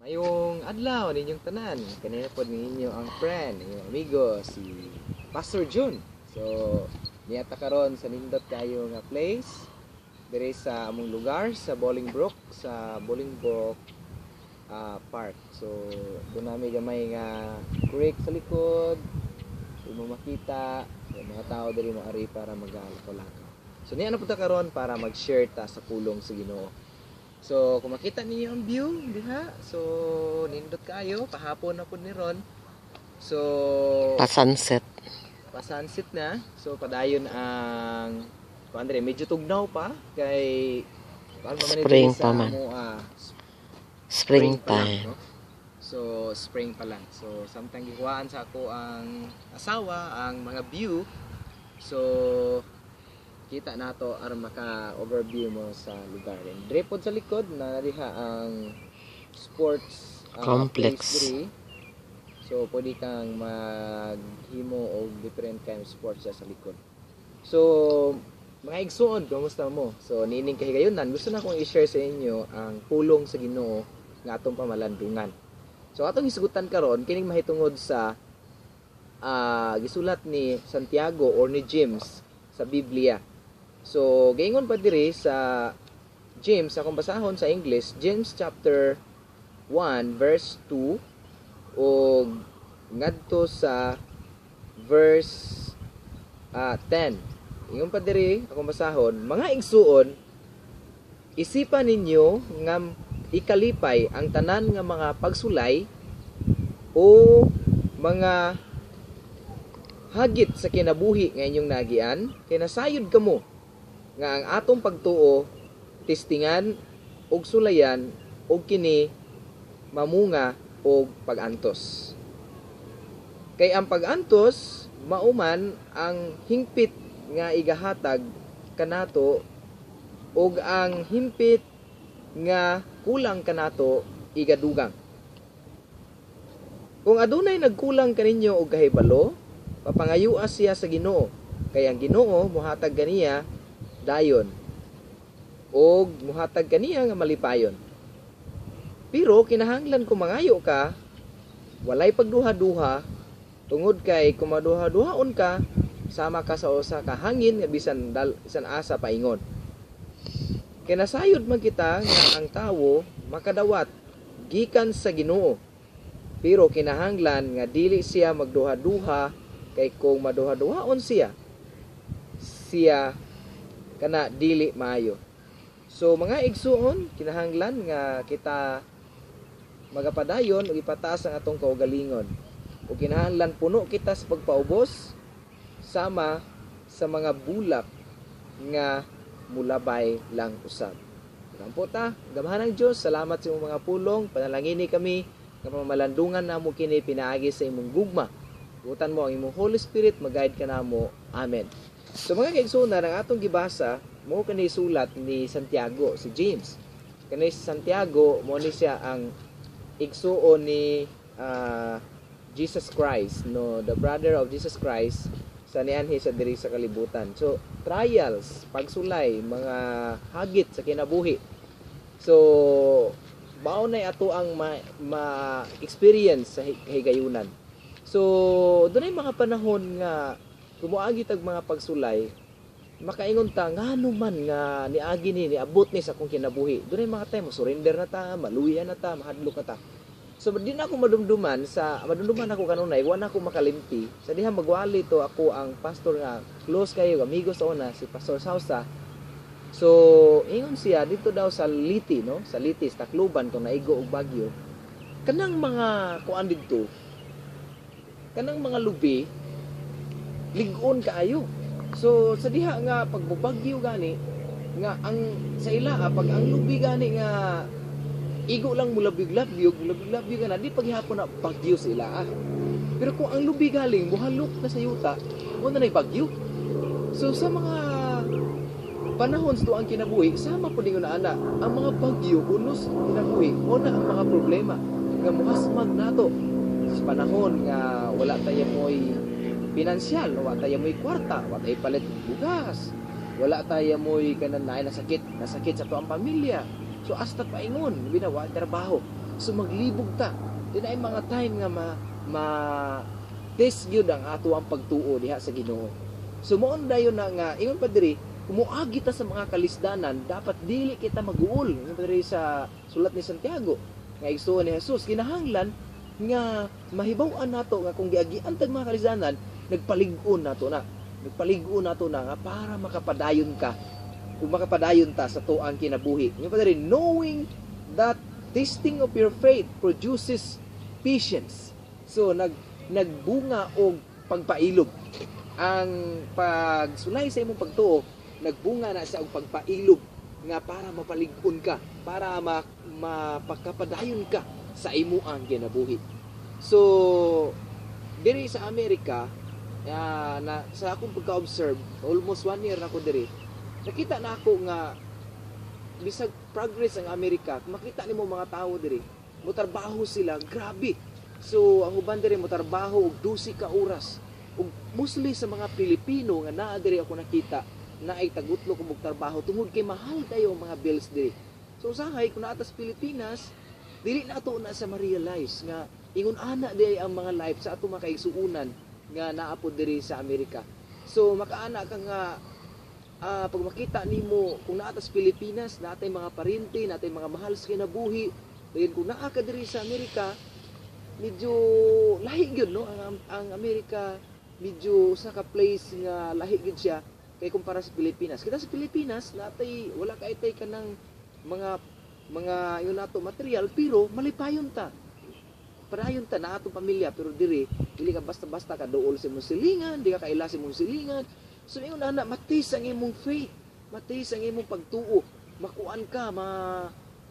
Mayong adlaw ninyong tanan. Kanina po ninyo ang friend, inyong amigo, si Pastor Jun. So, niyata karon sa nindot kayo nga place diri sa among lugar sa Bolingbrook, Park. So, doon namin gamay nga creek sa likod. Di mo makita, yung mga tao diri maari para magalakaw-lakaw. So, niya na punta karon para mag-share ta sa pulong sa Ginoo. So, kung makita niyo ang view, diha. So, nindot kayo, pahapon na po ni Ron. So, Pa-sunset. pa-sunset na. So, padayon ang Andre, medyo tugnaw pa kay Spring pa man. spring pa lang, Springtime. no? So, spring pa lang. So, samtang gihuwaan sa ako ang asawa, ang mga view. So, kita nato aron maka-overview mo sa lugar. And dire pod sa likod na nariha ang sports Complex. place diri. So pwede kang maghimo og different kind of sports sa likod. So mga igsoon, kumusta mo? So nining kahigayonan, gusto na akong i-share sa inyo ang pulong sa Ginoo nga atong pamalandungan. So atong hisgutan karon kining mahitungod sa gisulat ni Santiago or ni James sa Biblia. So, gaingon pa diri sa James, akong basahon sa English, James chapter 1 verse 2 o ngadto sa verse 10. Ingon pa diri akong basahon, mga igsuon, isipan ninyo nga ikalipay ang tanan nga mga pagsulay o mga hagit sa kinabuhi nga inyong nagian, kay nasayod kamo nga ang atong pagtuo testingan og sulayan og kini mamunga og pagantos. Kay ang pagantos mauman ang hingpit nga igahatag kanato og ang hingpit nga kulang kanato igadugang. Kung adunay nagkulang kaninyo og kahibalo, papangayua siya sa Ginoo, kay ang Ginoo mohatag kaniya dayon og muhatag kaniya nga malipayon. Pero kinahanglan kung mangayo ka, walay pagduha-duha, tungod kay kung maduha-duhaon ka, sama ka sa usa ka hangin nga bisan asa paingon. Kinasayod man kita nga ang tawo makadawat gikan sa Ginoo. Pero kinahanglan nga dili siya magduha-duha, kay kung maduha-duhaon siya kana dili maayo. So mga igsuon, kinahanglan nga kita magapadayon ug ipataas ang atong kaugalingon. Ug kinahanglan puno kita sa pagpaubos sama sa mga bulak nga mulabay lang usab. Kampo ta, gamahan ng Dios, salamat sa imong mga pulong, panalangini kami nga pamalandungan namo kini pinaagi sa imong gugma. Butan mo ang imong Holy Spirit, mag-guide ka namo. Amen. So mga kaigsunan, ang atong gibasa, mo kani sulat ni Santiago, si James. Kani si Santiago, mo ni siya ang igsuon ni Jesus Christ, no, the brother of Jesus Christ, sa nianhi sa diri sa kalibutan. So, trials, pagsulay, mga hagit sa kinabuhi. So, mao nay ato ang ma-experience sa higayunan. So, doon ay mga panahon nga kumuagi tag mga pagsulay, makaingon ta ngano man nga niagi ni abot ni sa akong kinabuhi. Doon ay mga time surrender na ta, maluya na ta, mahadlok na ta. So di na ako madumduman ako kanunay, wala ako makalimti. Sa diha magwali to ako ang pastor nga close kayo, amigo sa una, si Pastor Sausa. So ingon siya dito daw sa Liti, no? Sa Liti, sa Tacloban kung naigo og Bagyo. Kanang mga kuan didto, kanang mga lubi ligon kaayo. So sa diha nga pagbubagyo gani nga ang sa ila pag ang lubi gani nga igo lang mulabig-labig ka na, di paghihapon na bagyo sa ila Pero kung ang lubi galing buhalok na sa yuta, mo na bagyo. So sa mga panahon sa tuang kinabuhi, sama po din na ana, ang mga bagyo unos kinabuhi, mo na ang mga problema nga muhasmag nato sa panahon nga wala tayo mo'y pinansyal, wala tayo mo'y kwarta, wala tayo palit bugas, wala tayo mo'y kananay nasakit sa tuang pamilya. So hasta paingon, binawa trabaho. So maglibog ta. Din ay mga time nga ma test gyud ang ato ang pagtuo diha sa Ginoo. So moon dayon na nga ingon pa diri, kumuagi ta sa mga kalisdanan, dapat dili kita mag-uol. Ingon pa diri sa sulat ni Santiago nga igsuon ni Jesus, kinahanglan nga mahibaw-an nato nga kung giagian tag mga kalisdanan, nagpalig-on nato na. Nagpalig-on nato na nga para makapadayon ka. Kung makapadayon ta sa tuang kinabuhi. Ingon pa diri, knowing that testing of your faith produces patience. So nagbunga og pagpailog. Ang pagsulay sa imong pagtuo, nagbunga na sa og pagpailog nga para mapalig-on ka, para mapakapadayon ka sa imuang kinabuhi. So diri sa Amerika, na sa akong pagka-observe, almost 1 year na ako diri, nakita na ako nga bisag progress ang Amerika. Kung makita nimo mga tao diri, motarbaho sila, grabe. So ang uban diri motarbaho og 12 ka oras. Ug mostly sa mga Pilipino nga naa diri ako nakita, na ay tagutlo kung trabaho tungod kay mahal kayo ang mga bills diri. So usahay kung naa ta sa Pilipinas, dili na ato na sa ma-realize nga ingon ana di ang mga life sa ato mga kaigsuunan nga naa po diri sa Amerika. So makaana ka nga pag makita nimo kung naa ta sa Pilipinas, natay mga parinti, natay mga mahal sa kinabuhi, dayon kung naa ka diri sa Amerika, medyo lahi gyud no ang Amerika, medyo sa ka place nga lahi gyud siya kay kumpara sa Pilipinas. Kita sa Pilipinas natay wala kay tay kanang mga yun nato material, pero malipayon ta. Padayon ta na atong pamilya, pero diri dili ka basta-basta ka duol sa imong silingan, di ka kaila sa imong silingan. So ingon ana, matis ang imong faith, matis ang imong pagtuo, makuan ka,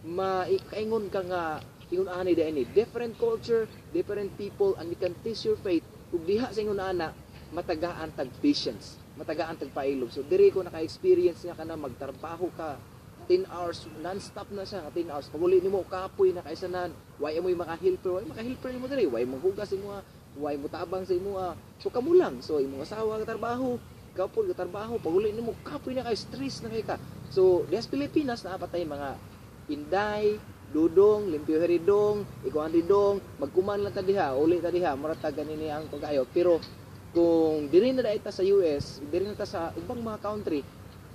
maikaingon ka nga ingon ani da ini different culture, different people, and you can taste your faith. Ug diha sa ingon ana, matagaan tag patience, matagaan tag pailog. So diri ko naka-experience nga kana magtrabaho ka 10 hours non-stop na siya, 10 hours. Paguli nimo kapoy na kaisanan, way mo maka-helper, way maka-helper nimo diri, way maghugas imo, way mo tabang sa imo. So kamo lang, so imong asawa ka trabaho, kapoy ka trabaho, paguli nimo kapoy na kay stress na kay ka. So diha sa Pilipinas naa patay mga Inday, Dudong, Limpyo Heridong, Ikuan Ridong, magkuman lang ta diha, uli ta diha, maratag ganini ang pag-ayo. Pero kung diri na daita sa US, diri na ta sa ibang mga country,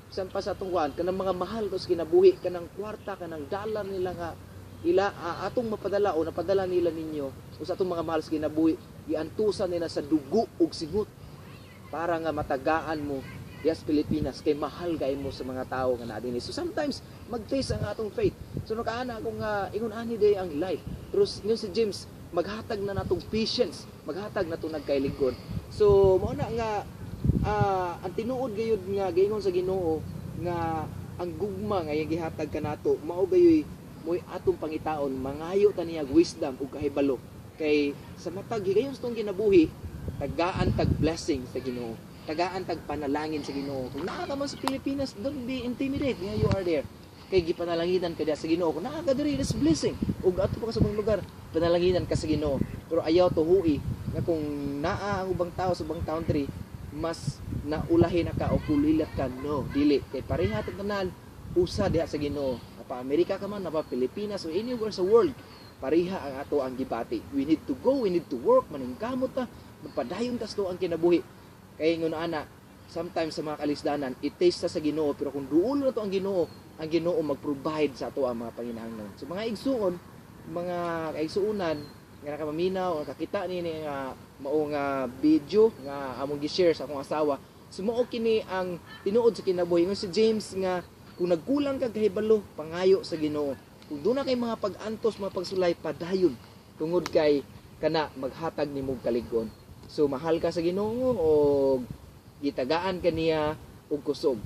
san pa sa tungkuan kanang mga mahal tos kinabuhi, kanang kwarta, kanang dollar nila nga ila atong mapadala o napadala nila ninyo o sa atong mga mahal sa kinabuhi, iantusan nila sa dugo ug singot para nga matagaan mo yes Pilipinas kay mahal kay mo sa mga tao nga naa dinhi. So sometimes mag-taste ang atong faith. So nakaana ako nga ingon ani day ang life. Pero yun si James maghatag na natong patience, maghatag na to nagkailigod. So mao na nga ang tinuod gayud nga giingon sa Ginoo nga ang gugma nga gihatag kanato mao gayoy moy atong pangitaon, mangayo ta niya wisdom ug kahibalo kay sa matag higayon sa tong kinabuhi, tagaan tag blessing sa Ginoo, tagaan tag panalangin sa Ginoo. Kung naa ka man sa Pilipinas, don't be intimidated nga you are there, kay gipanalanginan ka diha sa Ginoo. Kung naa ka diri, is blessing ug ato pa ka sa ibang lugar, panalanginan ka sa Ginoo. Pero ayaw tuhui nga kung naa ang ubang tao sa ubang country, mas naulahin na ka o kulilat ka, no, dili. Kay pareha tanan usa diha sa Ginoo. Napa Amerika ka man, napa Pilipinas o anywhere sa world, pareha ang ato ang gibati. We need to go, we need to work, maningkamot ta, magpadayon ta sa ang kinabuhi. Kay ngono ana, sometimes sa mga kalisdanan, i-taste ta sa Ginoo, pero kung duol na to ang Ginoo mag-provide sa ato ang mga panginahanglan. So mga igsuon, mga kaigsuunan nga nakapaminaw, nakakita ni nga mao nga video nga among gi-share sa akong asawa. Sumuo kini ang tinuod sa kinabuhi. Ingon si James nga kung nagkulang kag kahibalo, pangayo sa Ginoo. Kung doon na kay mga pag-antos, mga pagsulay, padayon tungod kay kana maghatag nimo kaligon. So mahal ka sa Ginoo o gitagaan ka niya og kusog.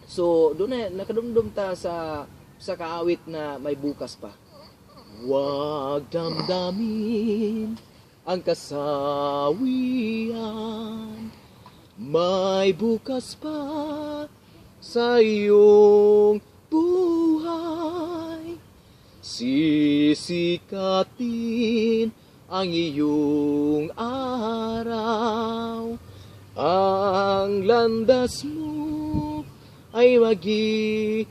So doon na nakadumdum ta sa kaawit na may bukas pa. Wag damdamin ang kasawian, may bukas pa sa iyong buhay. Sisikatin ang iyong araw, ang landas mo ay mag-iilaw,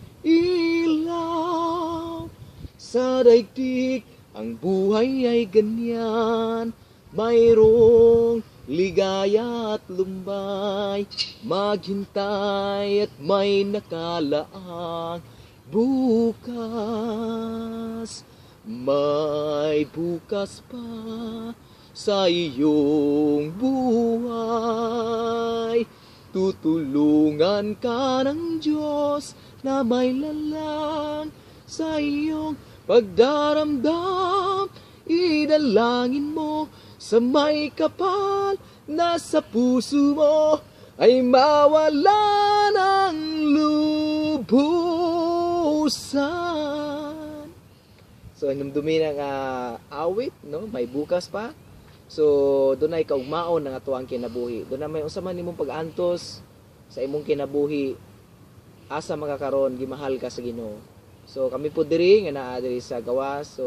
sa daigdig Ang buhay ay ganyan, mayroong ligaya at lumbay, maghintay at may nakalaang bukas. May bukas pa sa iyong buhay. Tutulungan ka ng Diyos na may lalang sa iyong pagdaramdam. Idalangin mo sa may kapal na sa puso mo ay mawala ng lubusan. So, hinumdumi ng awit, no? May bukas pa. So, doon ay kaugmaon ng ato ang kinabuhi. Doon na may usaman nimong pag-antos sa imong kinabuhi. Asa makakaroon, gimahal ka sa Ginoo. So, kami po diri nga naa diri sa gawas. So,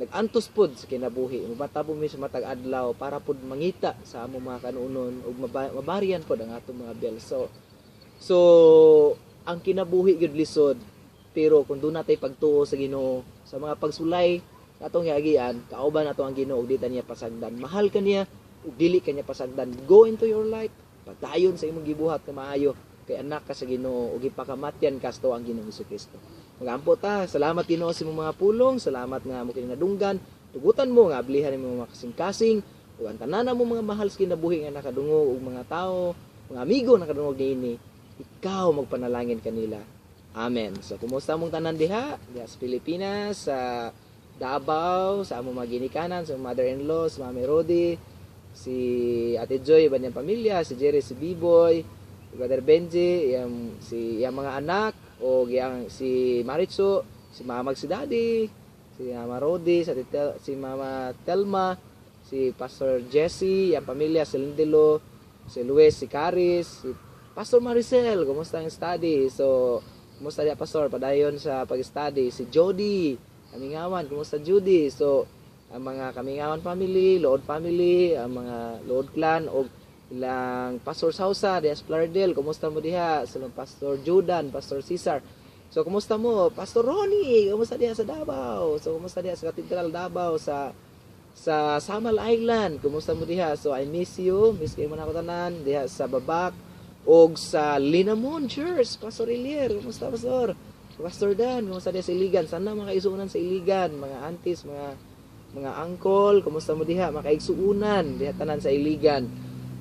nag-antos pod sa kinabuhi. Mabata po mi sa matag adlaw para pod mangita sa among mga kanunon ug mabarian pod ang atong mga bel. So ang kinabuhi gyud lisod, pero kung doon natay pagtuo sa Ginoo, sa mga pagsulay sa atong hiagian, kauban nato ang Ginoo ug di ta niya pasagdan. Mahal ka niya ug dili ka niya pasagdan. Go into your life. Pagdayon sa imong gibuhat na maayo kay anak ka sa Ginoo ug ipakamatyan ka sa ang Ginoong Jesucristo. Magampo ta, salamat Ginoo sa imong mga pulong, salamat nga mo kini nadunggan, tugutan mo nga ablihan imong mga kasing-kasing, ug ang tanan mo mga mahal sa kinabuhi nga nakadungog ug mga tao, mga amigo nakadungog niini, ikaw magpanalangin kanila. Amen. So kumusta mong tanan diha sa Pilipinas, sa Davao, sa among mga ginikanan, sa mother-in-law, sa Mami Rodi, si Ate Joy, iba niyang pamilya, si Jerry, si B-Boy, si Brother Benji, yung mga anak, o si Maritso, si Mamag si Daddy, si Mama Rodi, si Mama Telma, si Pastor Jesse, yung pamilya, si Lindelo, si Luis, si Caris, si Pastor Maricel, kumusta ang study? So, kumusta niya Pastor? Padayon sa pag-study. Si Jody, Kamingawan, kumusta Judy? So, ang mga Kamingawan family, Lord family, ang mga Lord clan, o ilang Pastor Sausa, diha sa Plaridel, kumusta mo diha? Sa Pastor Jordan, Pastor Cesar. So, kumusta mo? Pastor Ronnie, kumusta diha sa Davao? So, kumusta diha sa Cathedral Davao, sa Samal Island, kumusta mo diha? So, I miss you, miss kayo mo na ako tanan, diha sa Babak, o sa Linamon Church, Pastor Elier, kumusta Pastor? Pastor Dan, kumusta diha sa Iligan? Sana makaisuunan sa Iligan, mga aunties, mga uncle, kumusta mo diha? Makaigsuunan, diha tanan sa Iligan.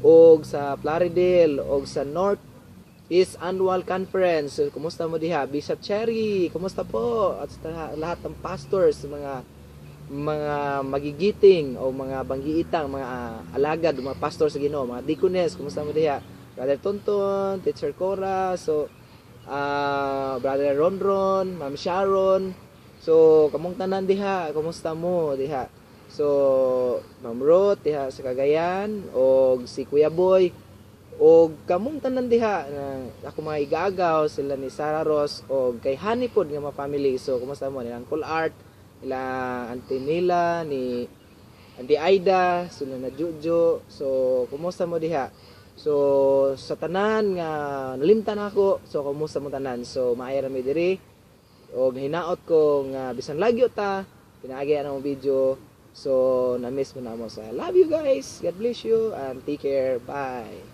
Og sa Plaridel, og sa North East Annual Conference, kumusta mo diha? Bishop Cherry, kumusta po? At sa lahat ng pastors, mga magigiting o mga banggiitang, mga alagad, mga pastor sa Ginoo, mga deaconess, kumusta mo diha? Brother Tonton, Teacher Cora, so Brother Ronron, Ma'am Sharon, so kamong tanan diha, kumusta mo diha? So, Ma'am Ruth, diha sa Cagayan, o si Kuya Boy, o kamong tanan diha, ako mga igagaw, sila ni Sarah Ross, o kay Honeypod nga mga family. So, kumusta mo? Nila Uncle Art, nila Auntie Nila, ni Auntie Aida, sila na Jujo. So, kumusta mo diha? So, sa tanan nga, nalimtan ako, so kumusta mo tanan? So, maayra mi diri, o hinaot ko nga, bisan lagyo ta, pinaagi ang video. So, na-miss mo na mo sa love you guys. God bless you and take care. Bye.